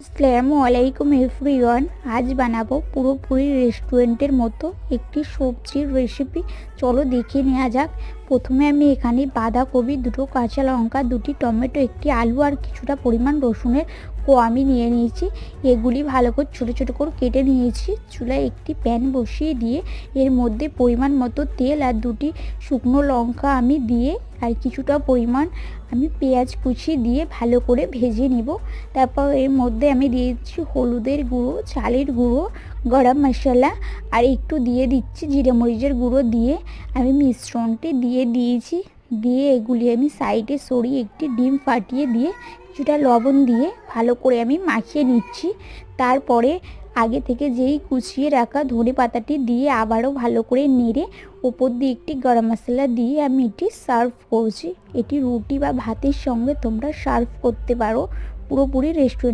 আসসালামু আলাইকুম এভরিওয়ান। আজ বানাবো পুরোপুরি রেস্টুরেন্টের মতো একটি সবজির রেসিপি। চলো দেখে নেওয়া যাক। প্রথমে আমি এখানে বাঁধাকপি, দুটো কাঁচা লঙ্কা, দুটি টমেটো, একটি আলু আর কিছুটা পরিমাণ রসুনের আমি নিয়ে নিয়েছি। এগুলি ভালো করে ছোটো ছোটো করে কেটে নিয়েছি। চুলায় একটি প্যান বসিয়ে দিয়ে এর মধ্যে পরিমাণ মতো তেল আর দুটি শুকনো লঙ্কা আমি দিয়ে আর কিছুটা পরিমাণ আমি পেঁয়াজ কুচি দিয়ে ভালো করে ভেজে নেব। তারপর এর মধ্যে আমি দিয়েছি হলুদের গুঁড়ো, চালের গুঁড়ো, গরম মশলা আর একটু দিয়ে দিচ্ছি জিরে মরিচের গুঁড়ো দিয়ে আমি মিশ্রণটি দিয়ে দিয়েছি। দিয়ে এগুলি আমি সাইডে সরিয়ে একটি ডিম ফাটিয়ে দিয়ে কিছুটা লবণ দিয়ে ভালো করে আমি মাখিয়ে নিচ্ছি। তারপরে আগে থেকে যেই কুচিয়ে রাখা ধনে পাতাটি দিয়ে আবারও ভালো করে নেড়ে ওপর দিয়ে একটি গরম মশলা দিয়ে আমি এটি সার্ভ করছি। এটি রুটি বা ভাতের সঙ্গে তোমরা সার্ভ করতে পারো। পুরোপুরি রেস্টুরেন্ট